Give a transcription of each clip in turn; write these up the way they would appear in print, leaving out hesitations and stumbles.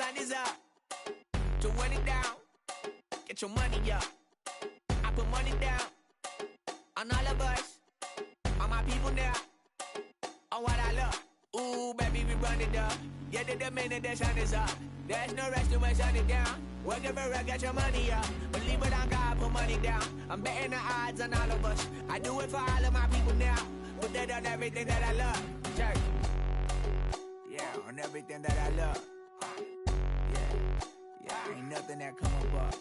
sun is up. To run it down, get your money up. I put money down on all of us, on my people now, on what I love. Ooh, baby, we run it up. Yeah, the minute the sun is up, there's no rest to when sun it down. Working for it, get your money up. Believe it on God, put money down. I'm betting the odds on all of us. I do it for all of my people now. Put that on everything that I love. Church. Yeah, on everything that I love. Yeah, ain't nothing that come up.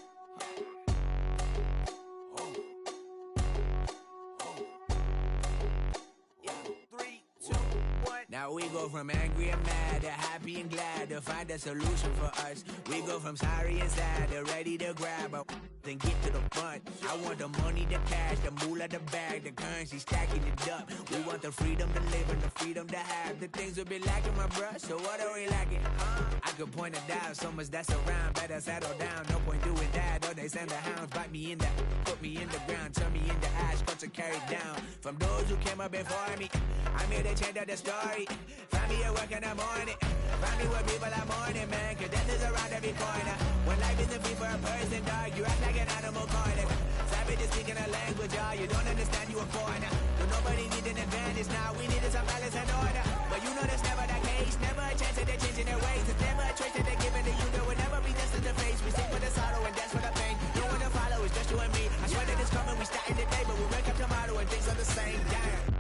Now we go from angry and mad to happy and glad to find a solution for us. We go from sorry and sad to ready to grab up then get to the front. I want the money, the cash, the moolah, the bag, the currency, stacking it up. We want the freedom to live and the freedom to have. The things will be lacking, my bruh, so what are we lacking? I could point it out, so much that's around. Better settle down, no point doing that. Or they send the hounds, bite me in the, put me in the ground, turn me into ash, cut to carry down. From those who came up before me, I'm here to change up the story. Find me at work in the morning, find me where people are mourning, man, cause death is around every corner. When life isn't free for a person, dog, you act like an animal corner. Savage is speaking a language, y'all, you don't understand, you a foreigner. But nobody needs an advantage now, we needed some balance and order. But you know that's never the case, never a chance that they're changing their ways. It's never a choice that they're giving to you, there will never be just in the face. We sing for the sorrow and dance for the pain. No one to follow, it's just you and me. I swear that it's coming, we starting today, but we wake up tomorrow and things are the same, damn.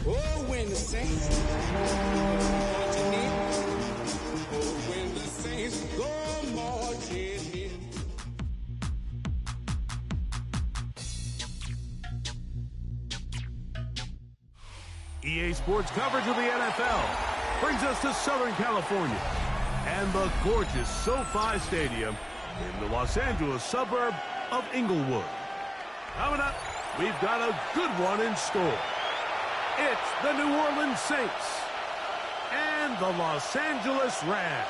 Oh, when the Saints marching in. Oh, when the Saints go marching in. EA Sports coverage of the NFL brings us to Southern California and the gorgeous SoFi Stadium in the Los Angeles suburb of Inglewood. Coming up, we've got a good one in store. It's the New Orleans Saints and the Los Angeles Rams.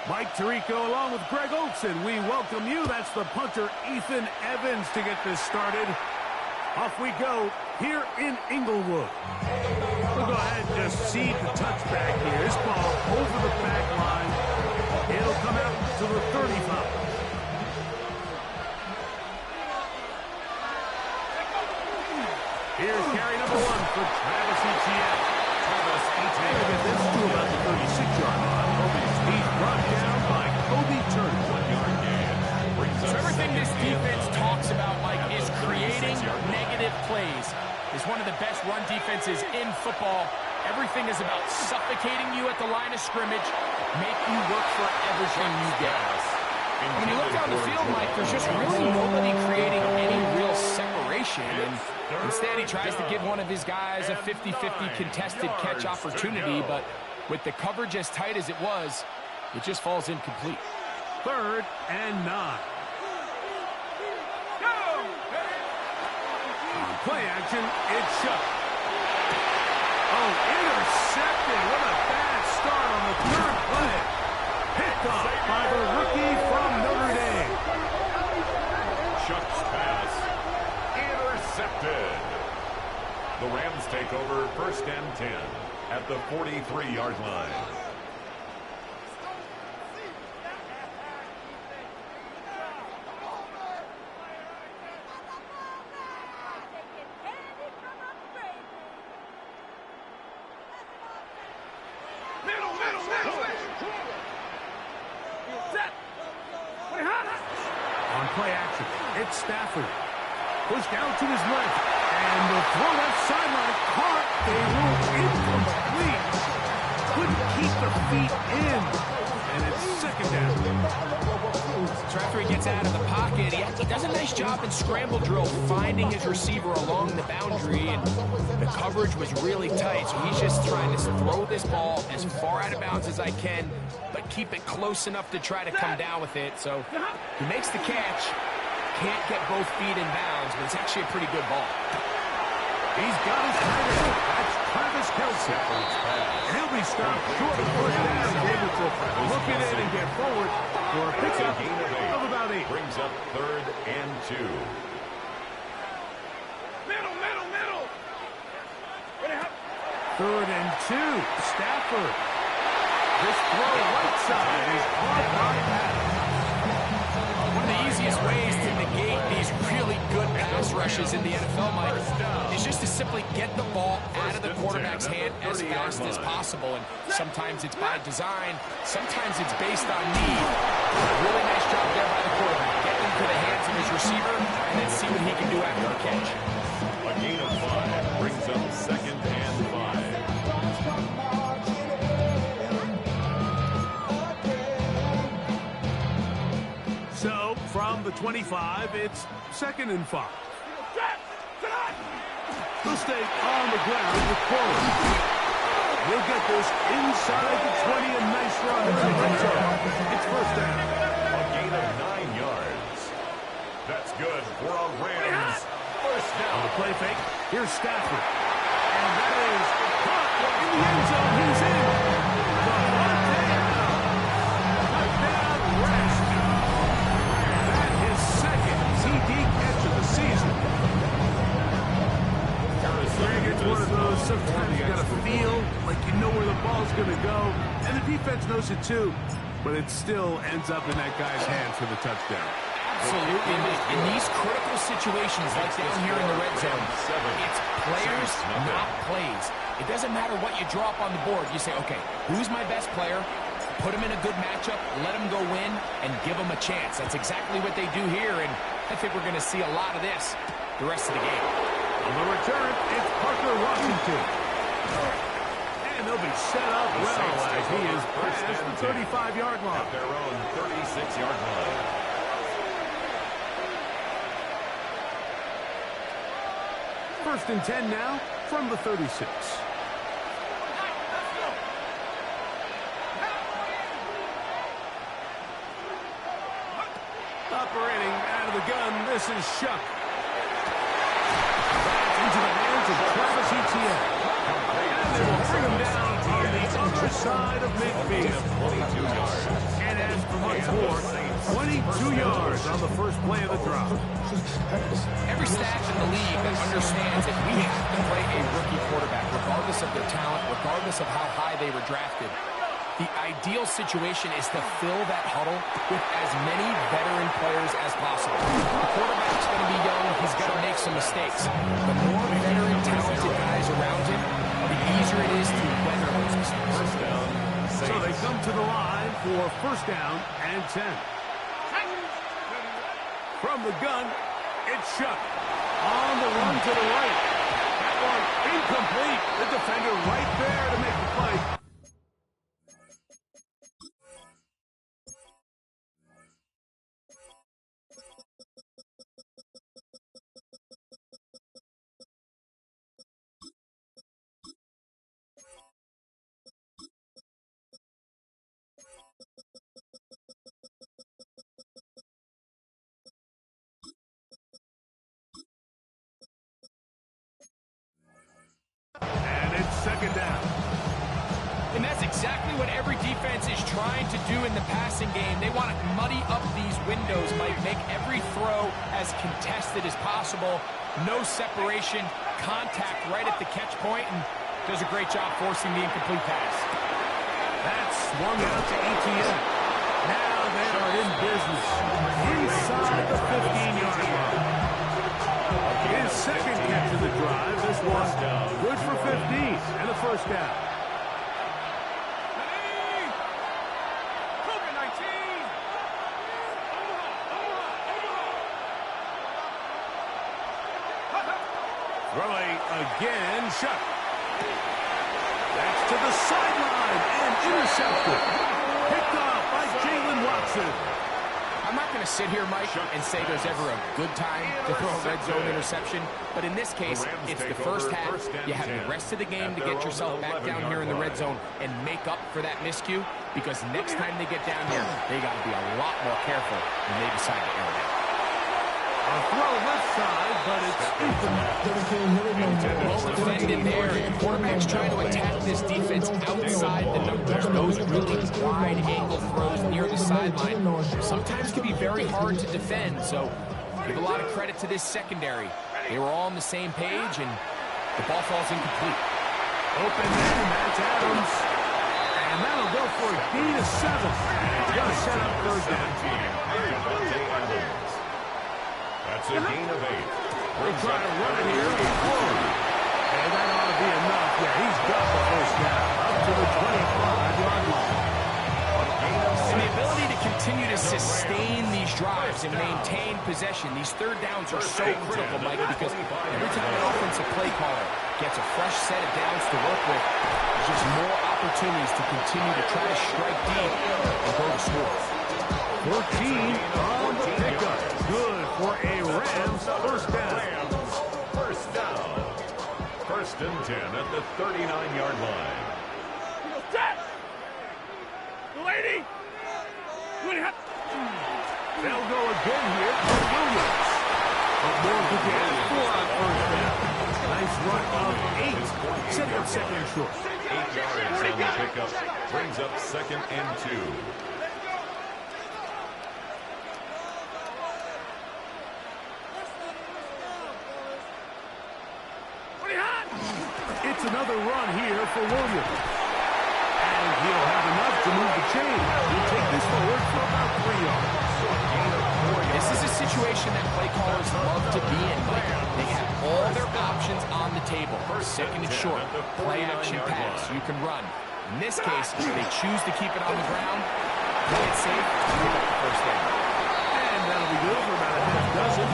Mike Tirico along with Greg Olson. We welcome you. That's the punter, Ethan Evans, to get this started. Off we go here in Inglewood. We'll go ahead and just seed the touchback here. This ball over the back line. It'll come out to the 35. Here's carry number 1 for Travis Etienne. Travis Etienne will get this to about the 36-yard line. He's brought down by Kobe Turner. 1-yard gain. So everything this defense talks about, Mike, is creating negative plays. It's one of the best run defenses in football. Everything is about suffocating you at the line of scrimmage, make you work for everything you get. When you look down the field, Mike, there's just really nobody creating any real separation. And instead, he tries to give one of his guys a 50-50 contested catch opportunity, but with the coverage as tight as it was, it just falls incomplete. 3rd and 9. On play action, it's shut. Oh, intercepted. What a bad start on the 3rd play. Picked off by the rookie from Notre Dame. Chuck's pass intercepted. The Rams take over 1st and 10 at the 43-yard line. On play action, it's Stafford. Pushed out to his left, and the throw left sideline caught. They ruled incomplete. Couldn't keep the feet in, and it's 2nd down. So after he gets out of the pocket, he does a nice job in scramble drill, finding his receiver along the boundary, and the coverage was really tight, so he's just trying to throw this ball as far out of bounds as I can, but keep it close enough to try to come down with it. So he makes the catch, can't get both feet in bounds, but it's actually a pretty good ball. He's got his tight end. That's Travis Kelce. And he'll be stopped short of first down. Able to look it in and get forward for a pickup of about 8. Brings up 3rd and 2. Middle. 3rd and 2. Stafford. This throw right side is caught by Adams. One of the easiest ways to negate these really good pass rushes in the NFL, Mike, is just to simply get the ball out of the quarterback's hand as fast as possible. And sometimes it's by design, sometimes it's based on need. A really nice job there by the quarterback. Get into the hands of his receiver and then see what he can do after the catch. A gain of 5 brings up 2nd and 5. So, from the 25, it's 2nd and 5. They'll stay on the ground with Corey. He'll get this inside the 20, a nice run. It's 1st down. A gain of 9 yards. That's good for a Rams 1st On down. the play fake, here's Stafford. And that is caught in the end zone. He's in. Touchdown, Rams. That is 2nd TD catch of the season. Greg, it's one of those, sometimes you got to feel like you know where the ball's going to go, and the defense knows it too, but it still ends up in that guy's hands for the touchdown. Absolutely. In these critical situations, like down here in the red zone, it's players, not plays. It doesn't matter what you draw up on the board. You say, okay, who's my best player? Put him in a good matchup, let him go win, and give him a chance. That's exactly what they do here, and I think we're going to see a lot of this the rest of the game. On the return, it's Parker Washington. And they'll be set up well as he is past the 35-yard line. At their own 36-yard line. First and 10 now from the 36. Operating out of the gun, this is Shuck. Into the hands of Travis Etienne. And they will bring him down on the other side of midfield. 22 yards. And as for much more, 22 yards on the first play of the drop. Every staff in the league that understands that we have to play a rookie quarterback, regardless of their talent, regardless of how high they were drafted. The ideal situation is to fill that huddle with as many veteran players as possible. The quarterback's going to be young. He's going to make some mistakes. The more veteran, talented guys around him, the easier it is to weather those mistakes. First down. So they come to the line for 1st down and 10. From the gun, it's Shuck. On the run to the right. That one incomplete. The defender right there to make the play. And it's 2nd down. And that's exactly what every defense is trying to do in the passing game. They want to muddy up these windows, Mike, make every throw as contested as possible. No separation, contact right at the catch point, and does a great job forcing the incomplete pass. That's swung out to Etienne. Now they are in business. Inside the 15-yard line. His 2nd catch of the drive. This one good for 15 and a 1st down. Throwing again, Shuck. That's to the sideline and intercepted. Picked off by Jalen Watson. I'm not going to sit here, Mike, and say there's ever a good time to throw a red zone interception, but in this case, it's the first half. You have the rest of the game to get yourself back down here in the red zone and make up for that miscue, because next time they get down here, they got to be a lot more careful when they decide to air it out. but it's Well defended there. The quarterback's trying to attack this defense outside the numbers. Those really wide angle throws near the sideline sometimes can be very hard to defend. So give a lot of credit to this secondary. They were all on the same page, and the ball falls incomplete. Open man, that's Adams. And that'll go for a gain of 7. He's going to set up third down team. That's a gain of 8. We'll try to run it here. And that ought to be enough. Yeah, he's got the first down. Up to the 25-yard line. And the ability to continue to sustain these drives and maintain possession, these third downs are so critical, Mike, because every time an offensive play caller gets a fresh set of downs to work with, there's just more opportunities to continue to try to strike deep and go to score. 14 on the pickup. Good for a Rams first down. First down. First and 10 at the 39-yard line. Lady! They'll go again here for Williams. But more to get 4 on first down. Nice run of 8. Setting up second and short. 8 yards on the pickup. Brings up second and 2. It's another run here for Williams. And he'll have enough to move the chain. He'll take this forward for about 3 yards. This is a situation that play callers love to be in, Mike. They have all their options on the table. Second and short, play action pass, you can run. In this case, they choose to keep it on the ground, play it safe, pick up the first down. And that'll be good for about a half dozen.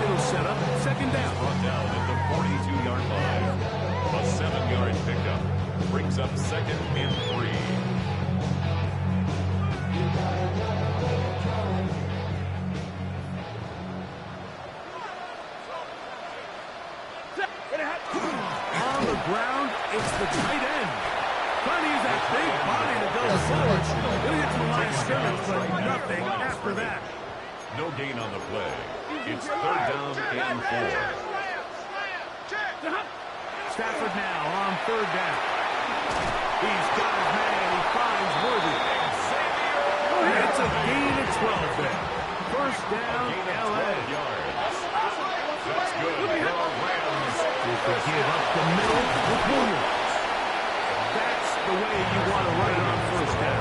It'll set up second down. Brought down at the 42-yard line. A 7-yard pickup brings up second and 3. On the ground, it's the tight end. Trying to use that big body to go forward. He'll get to the line of scrimmage, but nothing after that. No gain on the play. It's third down and 4. Stafford now on third down. He's got his man. He finds Worthy. It's a gain of 12 there. First down, L.A. That's good for the Rams. If they give up the middle with Williams. That's the way you want to run it on first down.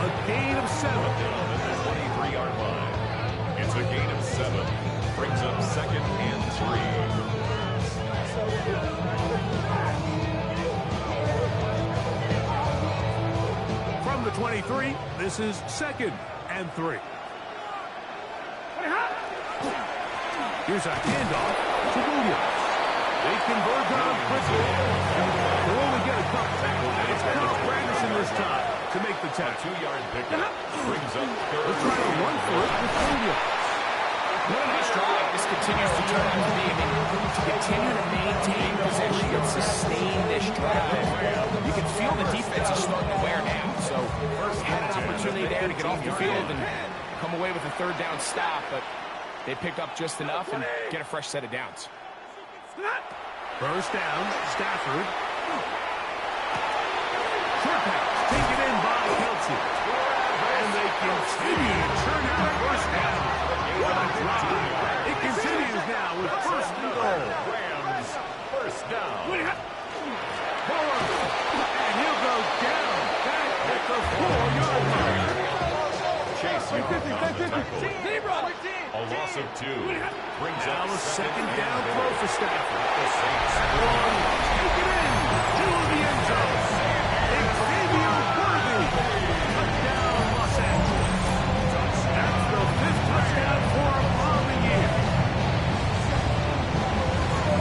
A gain of 7. Down at the 23-yard line. It's a gain of 7. Brings up second and 3. From the 23, this is second and 3. Here's a handoff to Williams. They converge on him quickly. They'll only get a couple. And it's Carl Granderson this time to make the tackle. 2-yard pickup brings up third. They're trying to run for it with Williams. What a nice drive this continues to turn out to be. I mean, to continue to maintain possession and sustain this drive, you can feel the defense is starting to wear down. So, had an opportunity there to get off the field and come away with a third down stop, but they pick up just enough and get a fresh set of downs. First down, Stafford. Short pass, taken in by Kelsey. And they continue to turn out first down. What a drive. It continues now with first and goal. Rams, first down. Fuller. And he'll go down back at the 4-yard line. Chase Young on the tackle. A loss of 2. Brings Now up a second down and throw for Stafford. The Saints One, take it in to the end zone. Xavier Worthy. Touchdown, Los Angeles. That's the 5th touchdown for him on the year.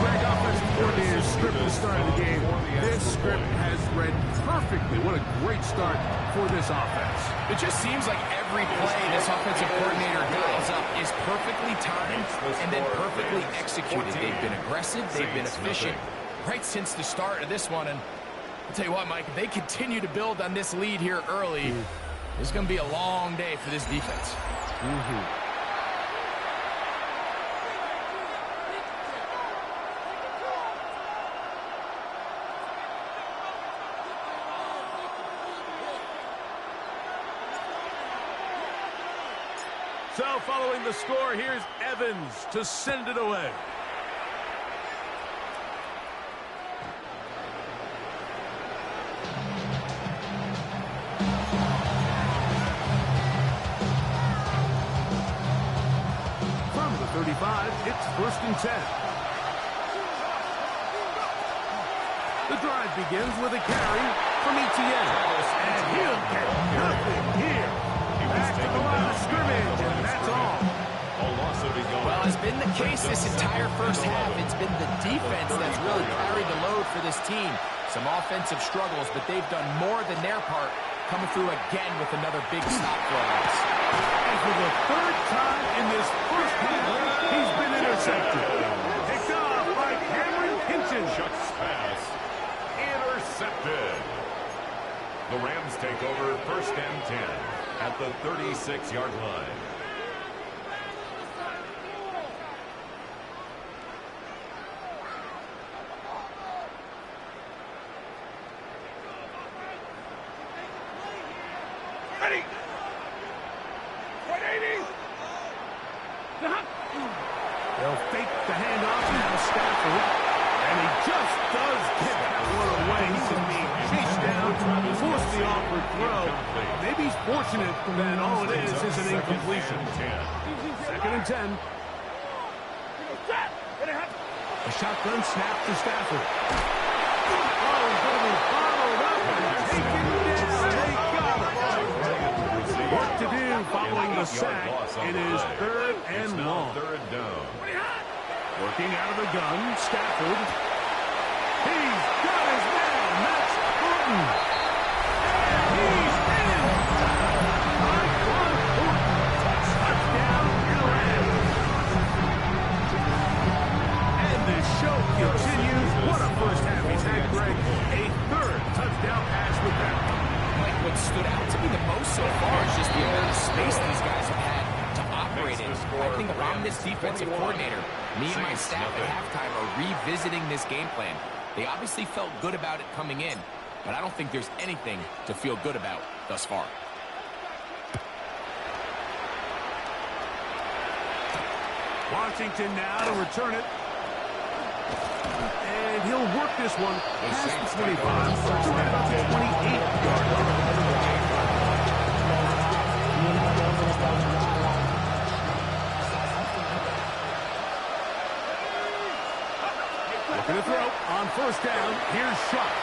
Greg, offensive coordinator's script at the start of the game. This script has read perfectly. What a great start for this offense. It just seems like every play this offensive coordinator dials up is perfectly timed and then perfectly executed. They've been aggressive, they've been efficient right since the start of this one. And I'll tell you what, Mike, if they continue to build on this lead here early, it's going to be a long day for this defense. So following the score, here's Evans to send it away. From the 35, it's 1st and 10. The drive begins with a carry from Etienne. And he'll get nothing here. Back to the line of scrimmage, and that's all. Well, it's been the case this entire first half. It's been the defense that's really carried the load for this team. Some offensive struggles, but they've done more than their part, coming through again with another big stop for us. And for the 3rd time in this first half, he's been intercepted. Picked off by Cameron Hinton. Chuck's pass intercepted. The Rams take over 1st and 10 at the 36-yard line. Ready. 180. They'll fake the handoff now, Stafford. And he just does get that one away. He's being chased down, force the awkward throw. Maybe he's fortunate that all it is an incompletion. 2nd and 10. A shotgun snap to Stafford. Oh, he's going to be followed up and taken down. They got him. Work to do following the sack. It is 3rd and long. 3rd down. Working out of the gun, Stafford. He's got his man. That's Horton. And he's in. Tyquan Horton. Touchdown, Rams. And the show continues. What a first half he's had, Greg. A 3rd touchdown pass with that one. Like what stood out to me the most so far is just the amount of space these guys have had to operate in. I think if I'm this defensive coordinator, me and my staff at halftime are revisiting this game plan. They obviously felt good about it coming in, but I don't think there's anything to feel good about thus far. Washington now to return it. And he'll work this one past the 25 to about the 28-yard line. Looking to throw on 1st down. Here's Shuck.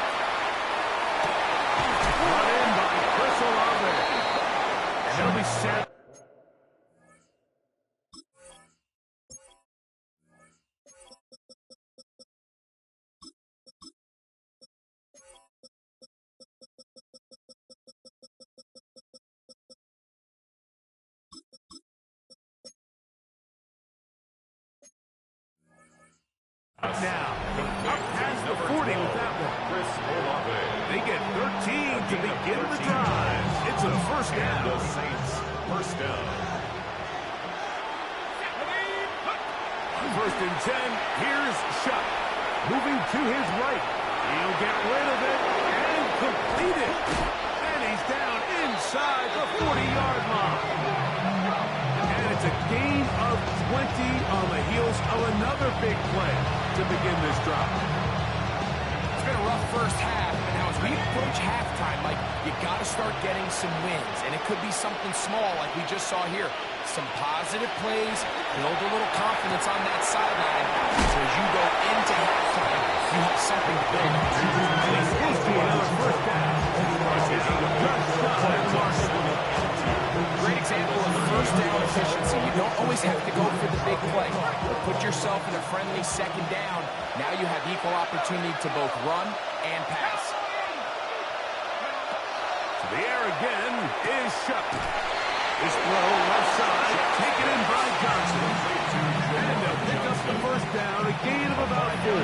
Brought in by Chris Olave. And he'll be set. Now, up past the 40 with that one. Chris Olave. They get 13 to begin the drive. It's a 1st down. The Saints, 1st down. On 1st and 10, here's Shuck. Moving to his right. He'll get rid of it and complete it. And he's down inside the 40-yard line. And it's a gain of 20 on the heels of another big play to begin this drive. It's been a rough first half, but now as we approach halftime, like, you got to start getting some wins, and it could be something small like we just saw here. Some positive plays, build a little confidence on that sideline, so as you go into halftime, you have something to build on. First down. Great example of first down efficiency. You don't always have to go for the big play, but put yourself in a friendly 2nd down. Now you have equal opportunity to both run and pass. To the air again is Shuck. This throw left side, taken in by Johnson. And they'll pick up the 1st down, a gain of about 4.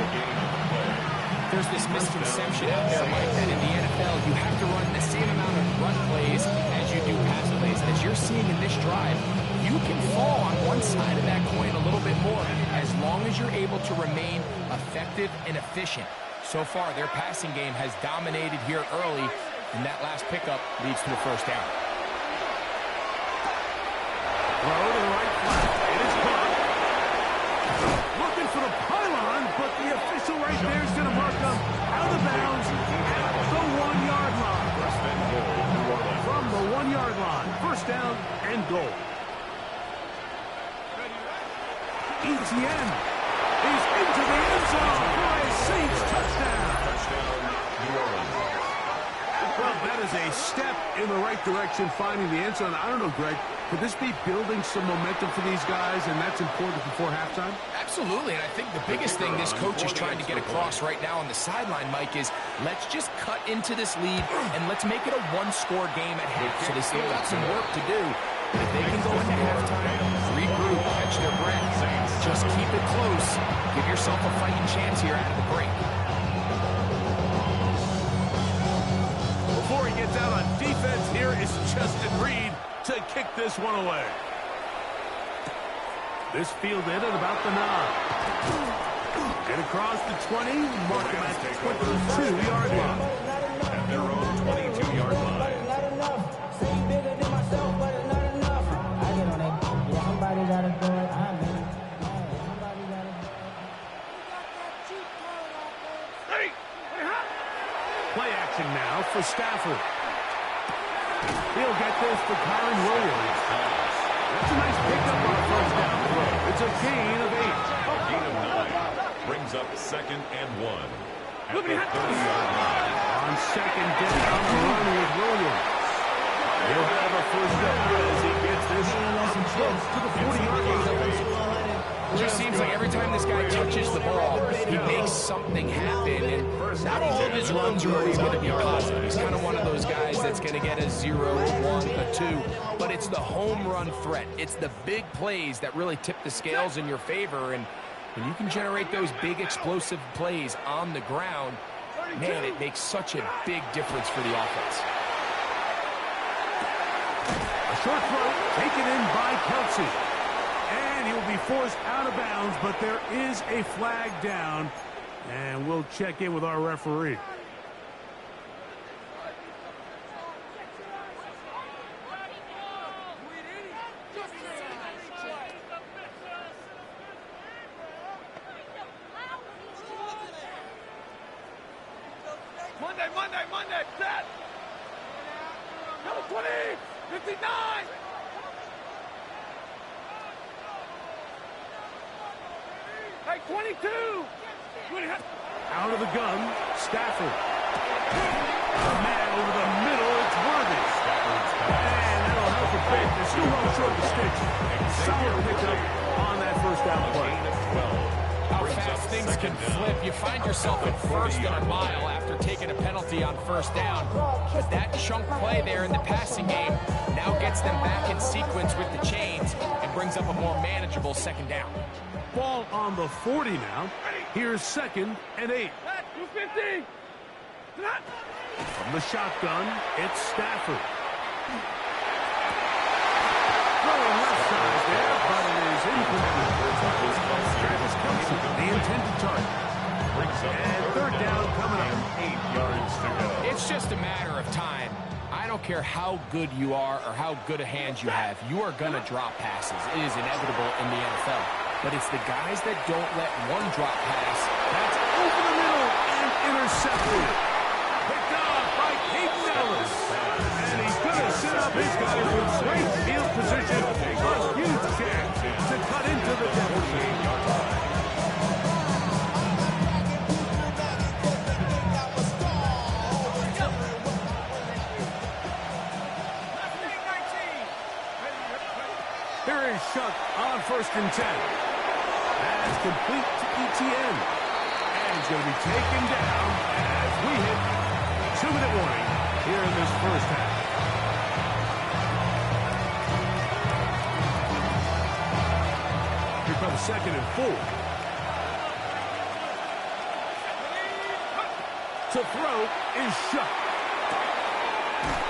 There's this misconception out there, Mike, that in the NFL you have to run the same amount of run plays as you do pass plays. As you're seeing in this drive, you can fall on one side of that coin a little bit more as long as you're able to remain effective and efficient. So far, their passing game has dominated here early, and that last pickup leads to a 1st down. Throw to Etienne is into the end zone for a Saints touchdown. Touchdown, New Orleans. Well, that is a step in the right direction, finding the end zone. I don't know, Greg, could this be building some momentum for these guys, and that's important before halftime? Absolutely, and I think the biggest thing this coach is trying to get across right now on the sideline, Mike, is let's just cut into this lead, and let's make it a one-score game at half. So they still got some work to do. But if they can go into halftime, regroup, catch their breath, just keep it close. Give yourself a fighting chance here out of the break. Before he gets out on defense, here is Justin Reed to kick this one away. This fielded at about the 9. Get across the 20, mark him at the 22-yard line. At their own 22-yard line. Not enough. Say bigger than myself, but it's not enough. I get on it. Yeah, somebody gotta do it. I'm in. Somebody gotta do it. Play action now for Stafford. He'll get this to Kyron Williams. That's a nice pickup on a first down throw. It's a gain of 8. Gain of 9. Brings up 2nd and 1. At the 30-yard line. On second down, run with Williams. He'll have a first down as he gets this close to the 40-yard line. It just seems like every time this guy touches the ball, he makes something happen. And not all of his runs are always going to be positive. He's kind of one of those guys that's going to get a 0, a 1, a 2. But it's the home run threat. It's the big plays that really tip the scales in your favor. And when you can generate those big explosive plays on the ground, man, it makes such a big difference for the offense. A short throw taken in by Kelsey. And he will be forced out of bounds, but there is a flag down. And we'll check in with our referee. Monday, set! Number 20, 59! Hey, 22! Out of the gun, Stafford. A man over the middle, it's Worthy. And that'll help a bit. They're still well short of the sticks. Solid pickup on that first down play. How fast things can flip. You find yourself at first and a mile after taking a penalty on first down. But that chunk play there in the passing game now gets them back in sequence with the chains and brings up a more manageable second down. Ball on the 40 now. Here's 2nd and 8. 250! From the shotgun, it's Stafford. Throwing left side there, but it is incomplete. Travis Kelsey, the intended target. And third down coming up. 8 yards to go. It's just a matter of time. I don't care how good you are or how good a hand you have. You are going to drop passes. It is inevitable in the NFL. But it's the guys that don't let one drop pass. That's over the middle and intercepted. Picked off by Peyton Ellis. And he's going to set up his guys with great field position. A huge chance to cut into the deficit. Here is Shuck on 1st and 10. That's complete to Etienne. And he's going to be taken down as we hit 2-minute warning here in this first half. Here comes 2nd and 4. To throw is Shuck.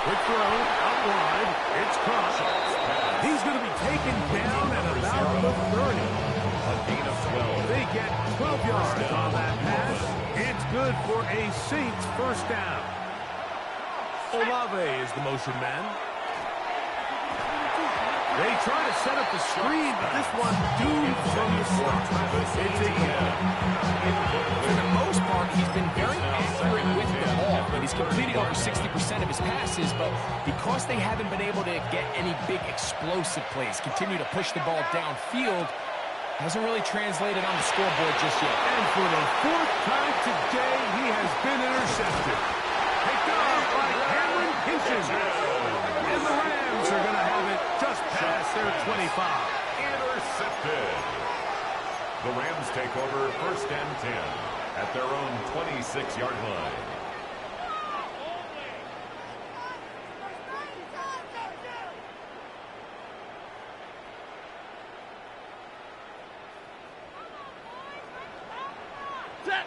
Quick throw, out wide. It's caught. He's going to be taken down at about the 30. A gain of 12. They get 12 yards on that pass. It's good for a Saints first down. Olave is the motion man. They try to set up the screen, but this one doomed from the start. It's a For the most part, he's been very accurate with the ball. And he's completing over 60% of his passes, but because they haven't been able to get any big explosive plays, continue to push the ball downfield, Hasn't really translated on the scoreboard just yet. And for the fourth time today, he has been intercepted. Picked off by Cameron Kinchen. And the Rams are going to have it just past their 25. Intercepted. The Rams take over 1st and 10 at their own 26-yard line. Set.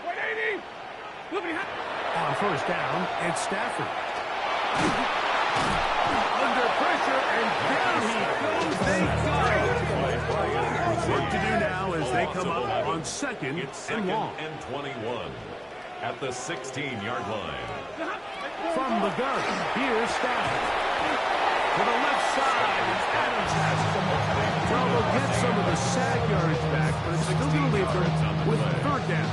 180. On 1st down, it's Stafford. Under pressure, and down he goes. They got it. Work to do now as they come up on 2nd and long. And 21 at the 16-yard line. From the gun, here's Stafford. To the left side, Adams has some. Well, they'll get some of the sack yardage back, but it's still going to leave them with 3rd down.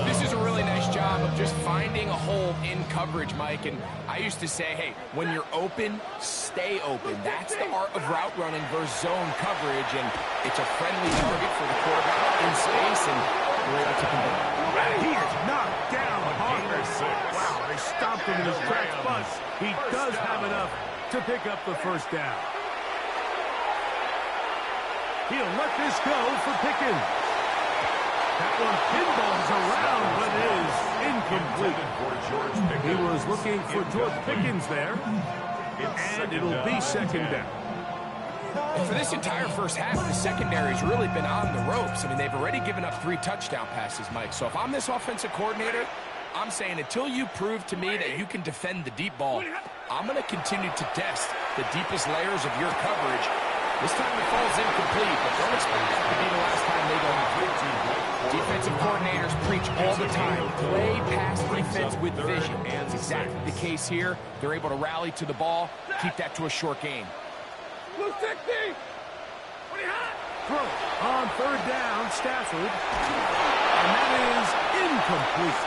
This is a really nice job of just finding a hole in coverage, Mike. And I used to say, hey, when you're open, stay open. That's the art of route running versus zone coverage. And it's a friendly target for the quarterback in space, and we're able to convert. He is knocked down hard. Wow, they stopped him in his tracks, but he does have enough to pick up the 1st down. He'll let this go for Pickens. That one pinballs around, but is incomplete. He was looking for George Pickens there, and it'll be 2nd down. And for this entire first half, the secondary's really been on the ropes. I mean, they've already given up 3 touchdown passes, Mike. So if I'm this offensive coordinator, I'm saying until you prove to me that you can defend the deep ball, I'm going to continue to test the deepest layers of your coverage. This time it falls incomplete, but don't expect that to be the last time they go out. Defensive coordinators preach all the time, play pass defense with vision. And it's exactly the case here. They're able to rally to the ball, keep that to a short game. Blue 60. What do you have? Throw on 3rd down, Stafford. And that is incomplete.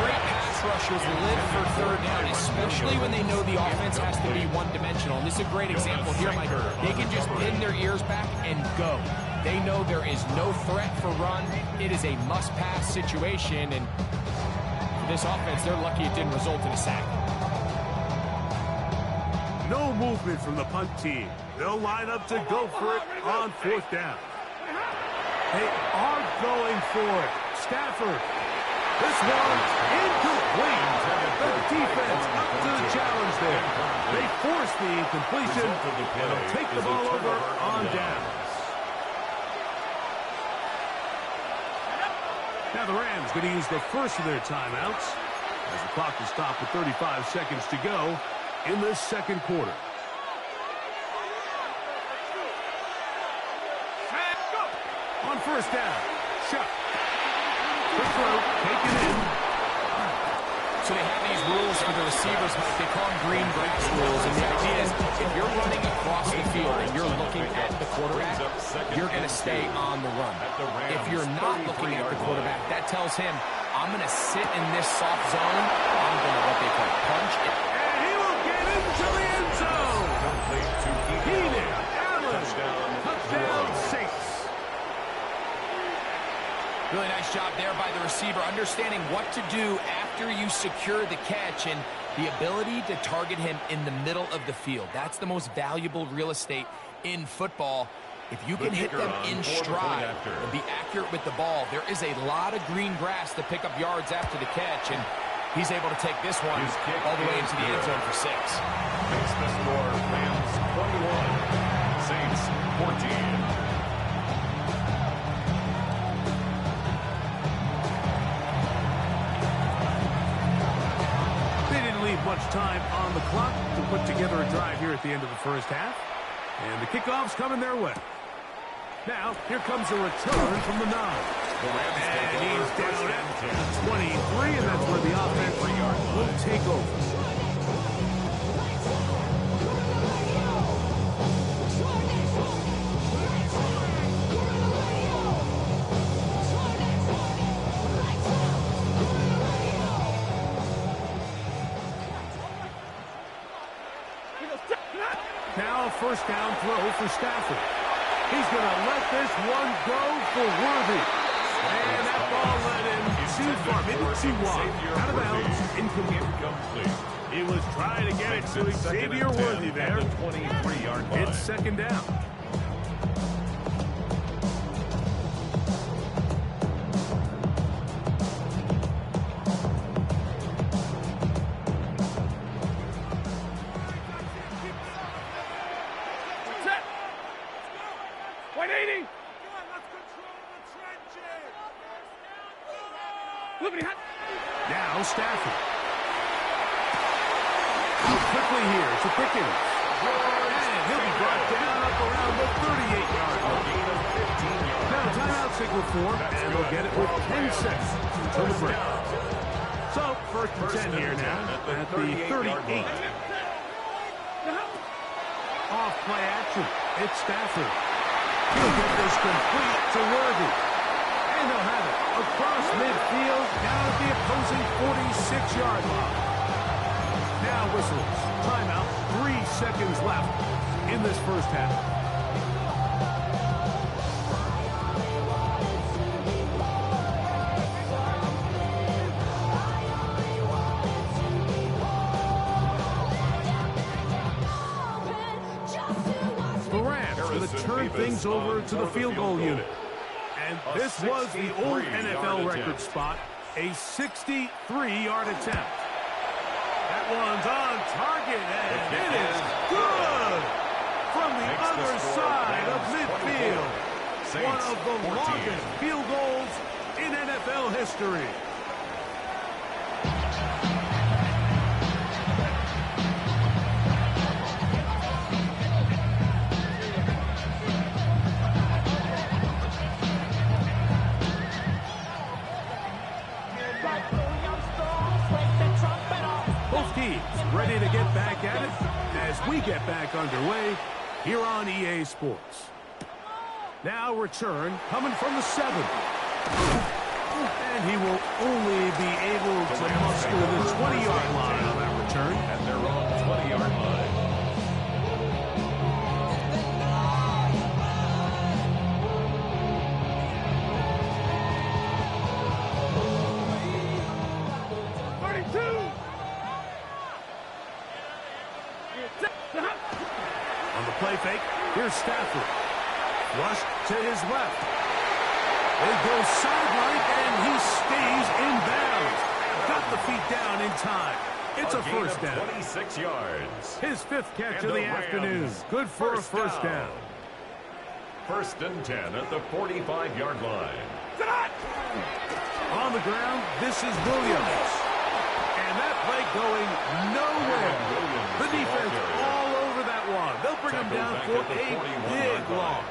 Great pass rushers live for 3rd down, especially when they know the offense has to be one-dimensional. And this is a great example here, Mike. They can just pin their ears back and go. They know there is no threat for run. It is a must-pass situation, and for this offense, they're lucky it didn't result in a sack. No movement from the punt team. They'll line up to go for it on 4th down. They are going for it. Stafford. This one incomplete. The defense up to the challenge there. They force the incompletion, and they'll take the ball over on downs. Now the Rams going to use the first of their timeouts as the clock is stopped with 35 seconds to go in this 2nd quarter. On 1st down, shot. The throw, taken in. So they have these rules for the receivers, Mike. They call them green grass rules. And the idea is if you're running across the field and you're looking at the quarterback, you're going to stay on the run. If you're not looking at the quarterback, that tells him, I'm going to sit in this soft zone. I'm going to what they call punch it. And he will get into the end zone. Keenan Allen. Touchdown Saints. Really nice job there by the receiver, understanding what to do after you secure the catch and the ability to target him in the middle of the field. That's the most valuable real estate in football. If you can hit them in stride and be accurate with the ball, there is a lot of green grass to pick up yards after the catch, and he's able to take this one all the way into the end zone for 6. Makes the score Rams 21, Saints 14. Much time on the clock to put together a drive here at the end of the first half. And the kickoff's coming their way. Now, here comes a return from the 9. And he's down at 23, and that's where the offense will take over. Now a 1st down throw for Stafford. He's going to let this one go for Worthy. And that ball led him too far, maybe too wide. Out of bounds, incomplete. He was trying to get it to Xavier Worthy there. The 23-yard line. It's second down. Set. 180. Now Stafford. Quickly here to Pickens. And he'll be brought down up around the 38-yard line. Now timeout signal form, and they'll get it with 10 seconds until the break. So, first and 10 here now at the 38. Off play action. It's Stafford. He'll get this complete to Worthy. And they'll have it across midfield down at the opposing 46-yard line. Now whistles. Timeout. 3 seconds left in this first half. Turn things over to the field goal unit. And this was the old NFL record spot, a 63-yard attempt. That one's on target, and it is good from the other side of midfield. One of the longest field goals in NFL history. Ready to get back at it as we get back underway here on EA Sports. Now return coming from the 7. And he will only be able to muster the 20-yard line on that return. At their own 20-yard line. Play fake. Here's Stafford. Rush to his left. They go sideline, and he stays in bounds. Got the feet down in time. It's a first down. 26 yards. His 5th catch of the afternoon. Good for a first down. First and 10 at the 45-yard line. On the ground, this is Williams. And that play going nowhere. The defense all over that one. They'll bring him down for a big loss.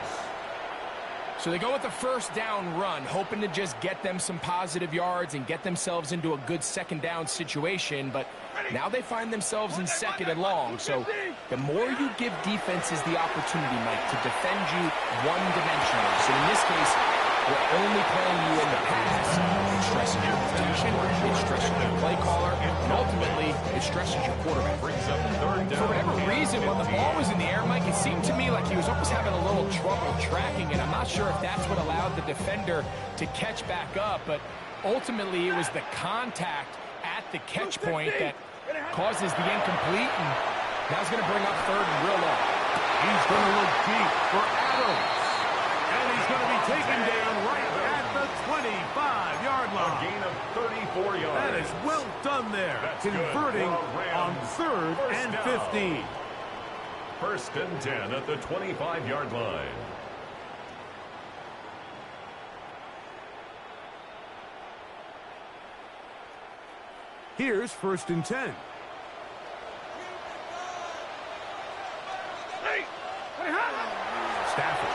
So they go with the first down run, hoping to just get them some positive yards and get themselves into a good second down situation. But now they find themselves in second and long. So the more you give defenses the opportunity, Mike, to defend you one-dimensionally. So in this case, we're only playing you in the pass. It stresses your protection, it stresses your play caller, and ultimately, it stresses your quarterback. For whatever reason, when the ball was in the air, Mike, it seemed to me like he was almost having a little trouble tracking it. I'm not sure if that's what allowed the defender to catch back up, but ultimately, it was the contact at the catch point that causes the incomplete, and now he's going to bring up third and real low. He's going to look deep for Adams. And he's going to be taken down right at the 25-yard line. A gain of 34 yards. That is well done there. That's converting on 3rd and 15. First and 10 at the 25-yard line. Here's first and 10. Stafford.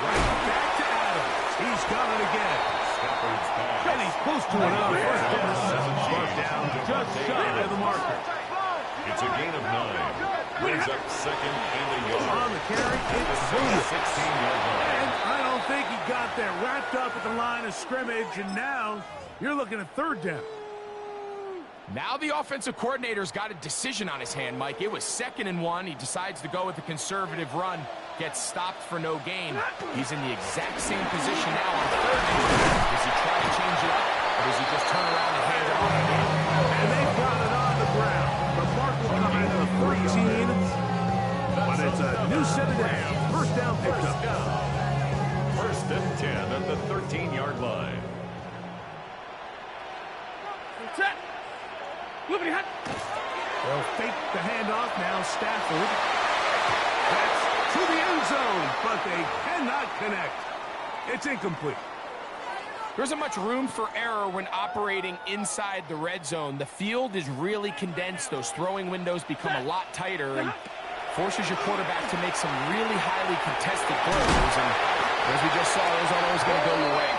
Right back to Adams. He's got it again. Stafford's pass. And he's close to another first down. Brought down just shy of the marker. It's a gain of 9. Brings up second and a yard. On the carry, it's Williams. 16-yard line. And I don't think he got there. Wrapped up at the line of scrimmage, and now you're looking at third down. Now the offensive coordinator's got a decision on his hand, Mike. It was 2nd and 1. He decides to go with a conservative run. Gets stopped for no gain. He's in the exact same position now on 3rd and 1. Does he try to change it up, or does he just turn around and hand it off again? And they've got it on the ground. The mark will come out of the 14, but it's a new set of downs. First down picked up. 1st and 10 at the 13-yard line. Set. Whoopin, hot. They'll fake the handoff now. Stafford. That's to the end zone, but they cannot connect. It's incomplete. There isn't much room for error when operating inside the red zone. The field is really condensed. Those throwing windows become a lot tighter and forces your quarterback to make some really highly contested throws. And as we just saw, those aren't always going to go your way.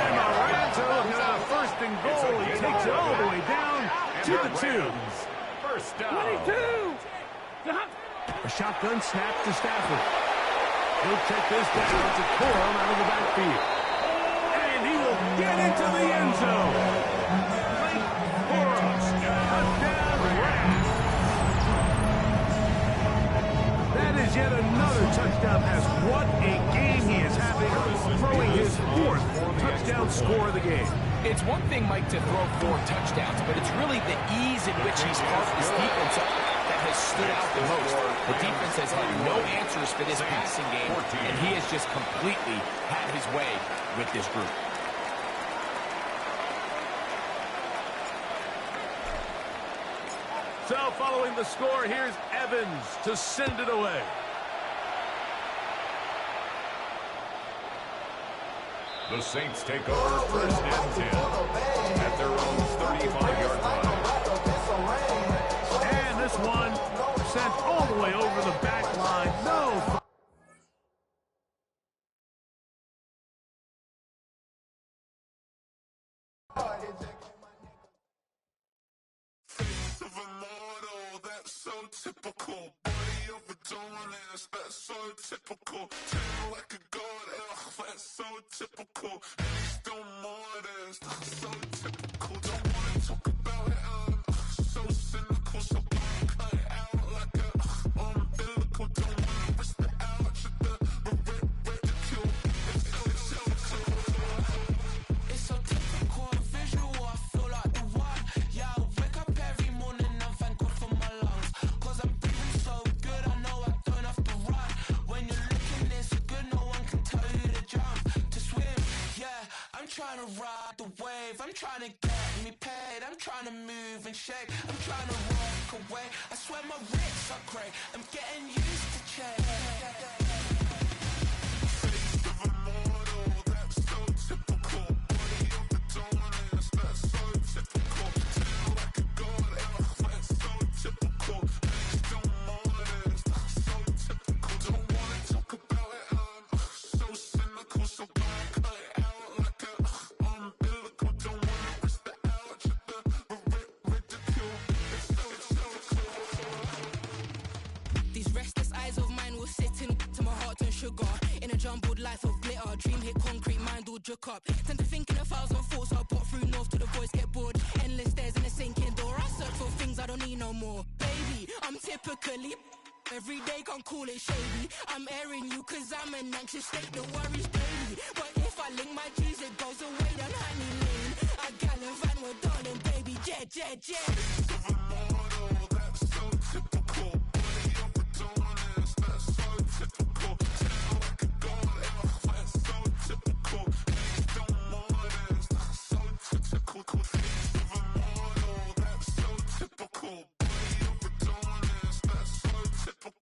And the Rams are looking at a 1st and goal. He takes it all the way down to the 2. First down. 22. A shotgun snap to Stafford. He'll check this down to Corum out of the backfield. And he will get into the end zone. Late Corum. Touchdown Rams. That is yet another touchdown pass. What a game he is having, throwing his 4th touchdown score of the game. It's one thing, Mike, to throw 4 touchdowns, but it's really the ease in which he's carved this defense up that has stood out the most. The defense has had no answers for this passing game, and he has just completely had his way with this group. So following the score, here's Evans to send it away. The Saints take over 1st and 10 at their own 35-yard line. And this one sent all the way over the back line. No. So typical, body of a dominance, that's so typical. Tell like a god, that's so typical. And he's still modest, so typical. Don't wanna talk about it, so cynical. So cut it out like a umbilical. Don't wanna risk the ouch of the ridicule. It's so typical, visual, I feel like the one. Yeah, I wake up every morning and thank God for my lungs. Cause I'm breathing so good, I know I don't have to run. When you're looking this good, no one can tell you to jump, to swim. Yeah, I'm trying to ride the wave, I'm trying to get me paid, I'm trying to move and shake, I'm trying to walk away. I swear my wrists are great, I'm getting used to change. Face of a model, that's so typical. Body of a dominance, that's so typical. Tell like a god, that's so typical. Still modest, so typical. Don't wanna talk about it, so cynical. So cut it out like a umbilical. Don't wanna risk the ouch of the ridicule. These restless eyes of mine will sit in to my heart and sugar. In a jumbled life of glitter, dream hit concrete, mind all jook up. Tend to think in 1,000 thoughts, I put through north to the voice get bored. Endless stairs in a sinking door, I search for things I don't need no more. Baby, I'm typically every day, can't call it shady. I'm airing you cause I'm an anxious state, the worries daily. But if I link my G's, it goes away down honey lane. I gallivant with darling, baby, jet, jet, jet.